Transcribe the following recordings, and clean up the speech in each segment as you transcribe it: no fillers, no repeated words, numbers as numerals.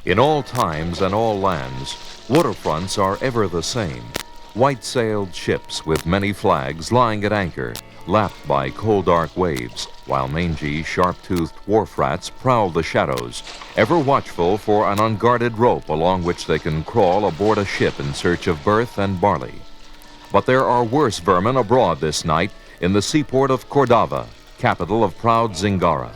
In all times and all lands, waterfronts are ever the same. White-sailed ships with many flags lying at anchor, lapped by coal dark waves, while mangy, sharp-toothed wharf rats prowl the shadows, ever watchful for an unguarded rope along which they can crawl aboard a ship in search of berth and barley. But there are worse vermin abroad this night in the seaport of Cordova, capital of proud Zingara.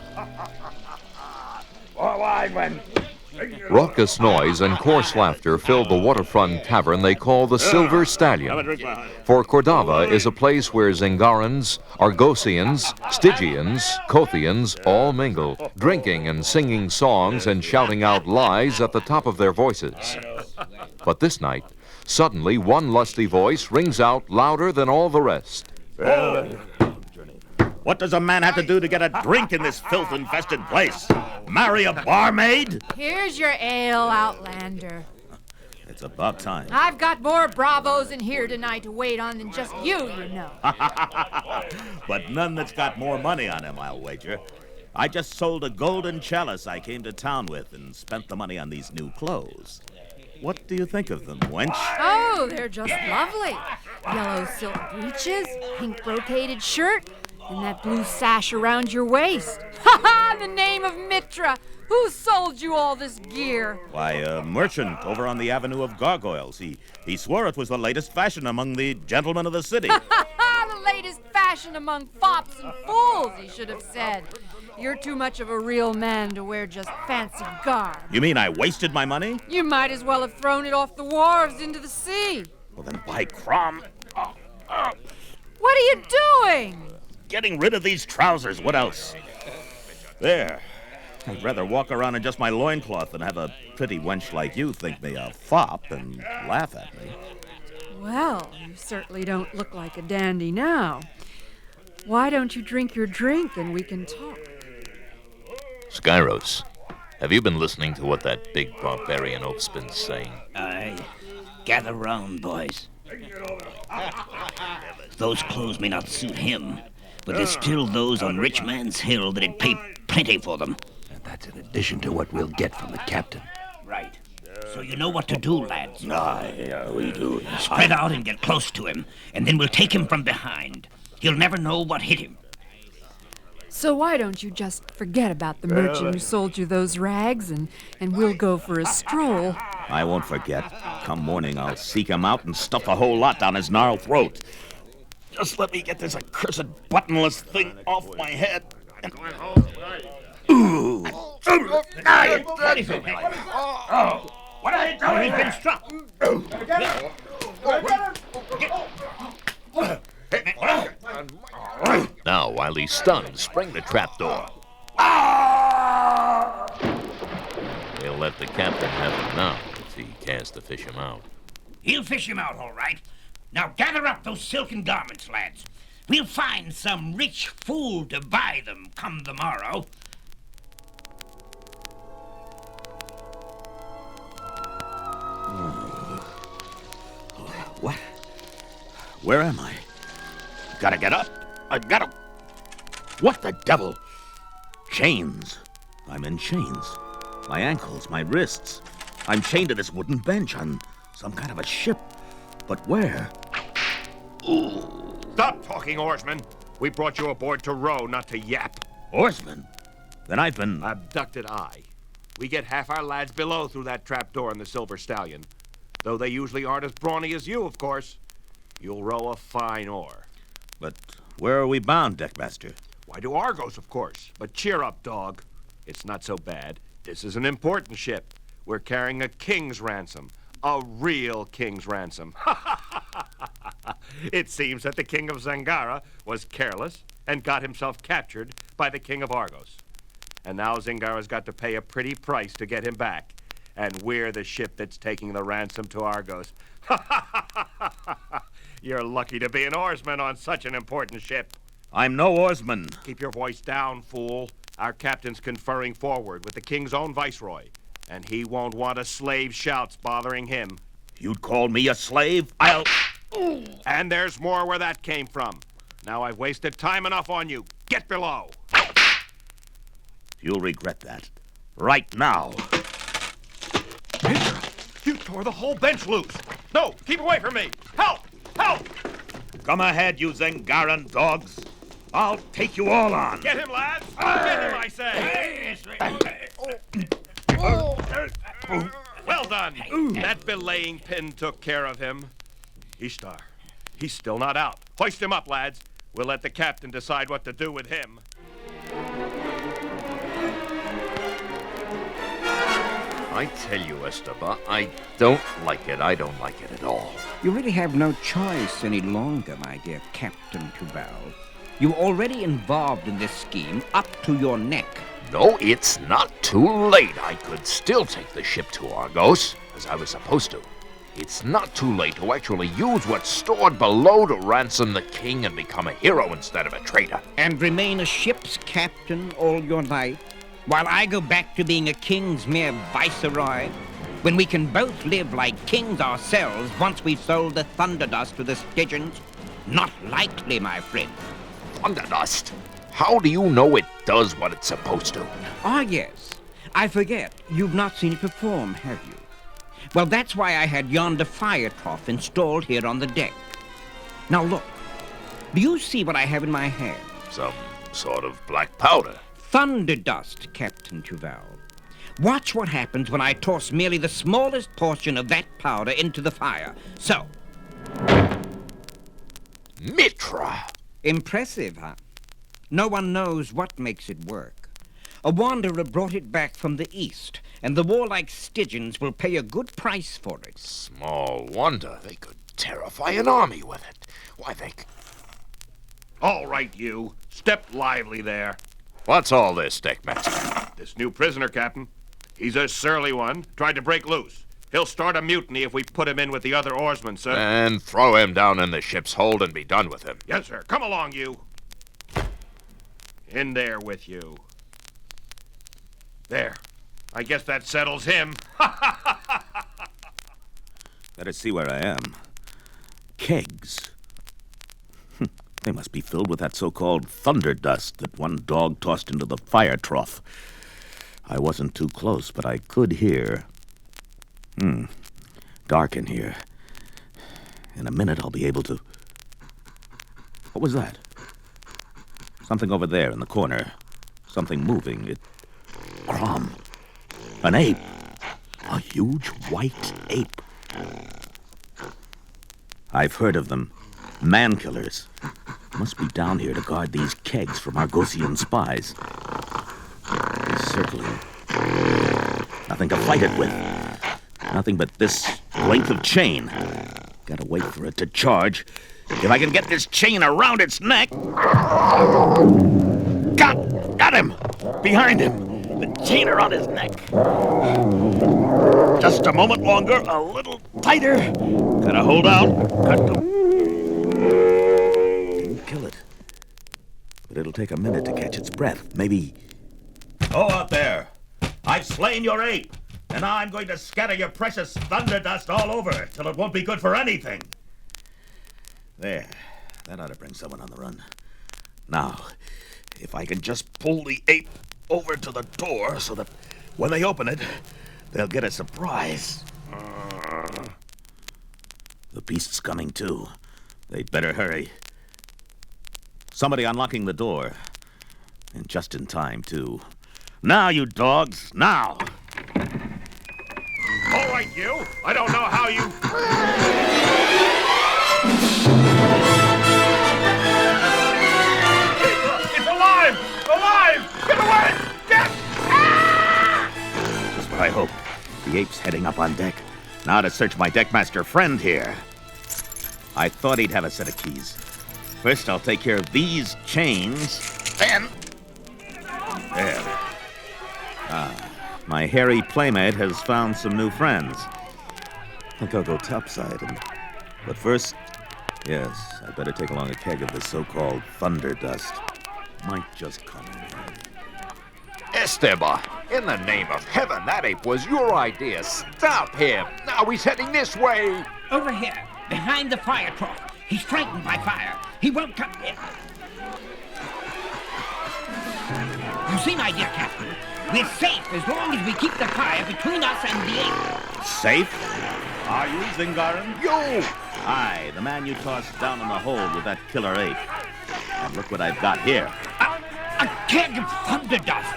Raucous noise and coarse laughter filled the waterfront tavern they call the Silver Stallion. For Cordova is a place where Zingarans, Argosians, Stygians, Kothians all mingle, drinking and singing songs and shouting out lies at the top of their voices. But this night, suddenly one lusty voice rings out louder than all the rest. What does a man have to do to get a drink in this filth-infested place? Marry a barmaid? Here's your ale, Outlander. It's about time. I've got more bravos in here tonight to wait on than just you know. But none that's got more money on him, I'll wager. I just sold a golden chalice I came to town with and spent the money on these new clothes. What do you think of them, wench? Oh, they're just lovely. Yellow silk breeches, pink brocaded shirt, and that blue sash around your waist. Ha ha! The name of Mitra! Who sold you all this gear? Why, a merchant over on the Avenue of Gargoyles. He swore it was the latest fashion among the gentlemen of the city. Ha ha ha! The latest fashion among fops and fools, he should have said. You're too much of a real man to wear just fancy garb. You mean I wasted my money? You might as well have thrown it off the wharves into the sea. Well, then by Crom. What are you doing? Getting rid of these trousers. What else? There. I'd rather walk around in just my loincloth than have a pretty wench like you think me a fop and laugh at me. Well, you certainly don't look like a dandy now. Why don't you drink your drink and we can talk? Skyros, have you been listening to what that big barbarian oaf's been saying? Aye. Gather round, boys. Those clothes may not suit him, but there's still those on Rich Man's Hill that'd pay plenty for them. And that's in addition to what we'll get from the captain. Right. So you know what to do, lads. Aye, we do. Spread out and get close to him, and then we'll take him from behind. He'll never know what hit him. So why don't you just forget about the merchant who sold you those rags and we'll go for a stroll? I won't forget. Come morning, I'll seek him out and stuff a whole lot down his gnarled throat. Just let me get this accursed buttonless thing off my head. Ooh! What are you doing? He's been struck. Now, while he's stunned, spring the trapdoor. They'll let the captain have him now if he cares to fish him out. He'll fish him out, all right. Now gather up those silken garments, lads. We'll find some rich fool to buy them come the morrow. What? Where am I? Gotta get up. I gotta... What the devil? Chains. I'm in chains. My ankles, my wrists. I'm chained to this wooden bench on some kind of a ship. But where? Ooh. Stop talking, oarsman. We brought you aboard to row, not to yap. Oarsman? Then I've been... Abducted I. We get half our lads below through that trapdoor in the Silver Stallion. Though they usually aren't as brawny as you, of course. You'll row a fine oar. But where are we bound, Deckmaster? Why, to Argos, of course. But cheer up, dog. It's not so bad. This is an important ship. We're carrying a king's ransom. A real king's ransom. It seems that the king of Zingara was careless and got himself captured by the king of Argos. And now Zingara's got to pay a pretty price to get him back. And we're the ship that's taking the ransom to Argos. You're lucky to be an oarsman on such an important ship. I'm no oarsman. Keep your voice down, fool. Our captain's conferring forward with the king's own viceroy, and he won't want a slave's shouts bothering him. You'd call me a slave? I'll... And there's more where that came from. Now I've wasted time enough on you. Get below. You'll regret that. Right now. You tore the whole bench loose. No, keep away from me. Help! Help! Come ahead, you Zangaran dogs. I'll take you all on. Get him, lads! Get him, I say! Well done. That belaying pin took care of him. Ishtar, he's still not out. Hoist him up, lads. We'll let the captain decide what to do with him. I tell you, Esteban, I don't like it. I don't like it at all. You really have no choice any longer, my dear Captain Tuval. You're already involved in this scheme up to your neck. No, it's not too late. I could still take the ship to Argos, as I was supposed to. It's not too late to actually use what's stored below to ransom the king and become a hero instead of a traitor. And remain a ship's captain all your life, while I go back to being a king's mere viceroy, when we can both live like kings ourselves once we've sold the Thunderdust to the Stygians? Not likely, my friend. Thunderdust? How do you know it does what it's supposed to? Ah, yes. I forget. You've not seen it perform, have you? Well, that's why I had yonder fire trough installed here on the deck. Now look. Do you see what I have in my hand? Some sort of black powder. Thunderdust, Captain Tuval. Watch what happens when I toss merely the smallest portion of that powder into the fire. So. Mitra! Impressive, huh? No one knows what makes it work. A wanderer brought it back from the east, and the warlike Stygians will pay a good price for it. Small wonder they could terrify an army with it. Why, All right, you. Step lively there. What's all this, Deckmaster? This new prisoner, Captain. He's a surly one. Tried to break loose. He'll start a mutiny if we put him in with the other oarsmen, sir. And throw him down in the ship's hold and be done with him. Yes, sir. Come along, you. In there with you. There. I guess that settles him. Better see where I am. Kegs. They must be filled with that so-called thunder dust that one dog tossed into the fire trough. I wasn't too close, but I could hear. Dark in here. In a minute, I'll be able to... What was that? Something over there in the corner. Something moving. It... Crom. An ape. A huge white ape. I've heard of them. Man-killers. Must be down here to guard these kegs from Argosian spies. He's circling. Nothing to fight it with. Nothing but this length of chain. Gotta wait for it to charge. If I can get this chain around its neck... Got him! Behind him! The chain around his neck. Just a moment longer, a little tighter. Gotta hold out. Got to... Didn't kill it. But it'll take a minute to catch its breath. Maybe... Go out there! I've slain your ape! And now I'm going to scatter your precious thunder dust all over it till it won't be good for anything. There. That ought to bring someone on the run. Now, if I can just pull the ape over to the door so that when they open it, they'll get a surprise. The beast's coming too. They'd better hurry. Somebody unlocking the door. And just in time, too. Now, you dogs, now! All right, you. I don't know how you... It's alive! Alive! Get away! Get... That's what I hoped. The ape's heading up on deck. Now to search my deckmaster friend here. I thought he'd have a set of keys. First, I'll take care of these chains, then... There. My hairy playmate has found some new friends. I think I'll go topside. But first, yes, I better take along a keg of this so-called thunder dust. Might just come in handy. Esteban, in the name of heaven, that ape was your idea. Stop him. Now he's heading this way. Over here, behind the fire trough. He's frightened by fire. He won't come in. You see, my dear Captain, we're safe as long as we keep the fire between us and the ape. Safe? Are you, Zingaran? You! Aye, the man you tossed down in the hold with that killer ape. And look what I've got here. A keg of thunder dust!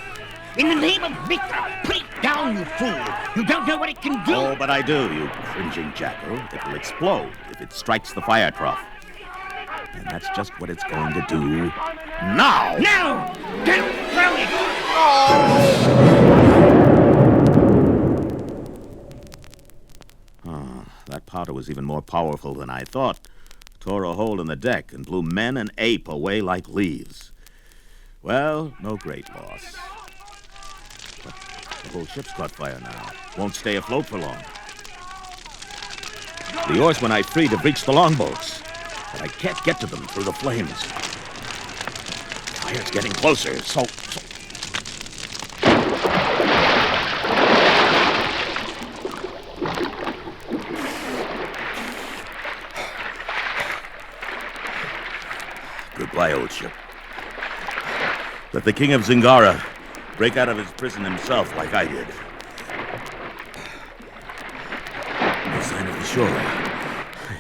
In the name of Mitra, put it down, you fool! You don't know what it can do! Oh, but I do, you cringing jackal. It will explode if it strikes the fire trough. And that's just what it's going to do now! No! Don't throw it! That powder was even more powerful than I thought. Tore a hole in the deck and blew men and ape away like leaves. Well, no great loss. But the whole ship's caught fire now. Won't stay afloat for long. The oarsmen I freed have reached the longboats, but I can't get to them through the flames. Fire's getting closer, so... Goodbye, old ship. Let the King of Zingara break out of his prison himself like I did. No sign of the shore. I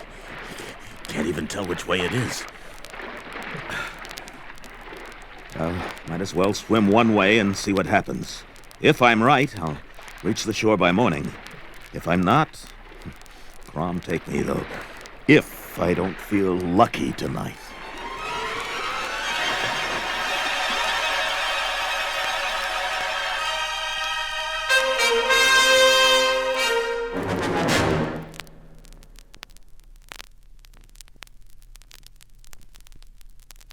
can't even tell which way it is. Might as well swim one way and see what happens. If I'm right, I'll reach the shore by morning. If I'm not, Crom take me, though. If I don't feel lucky tonight.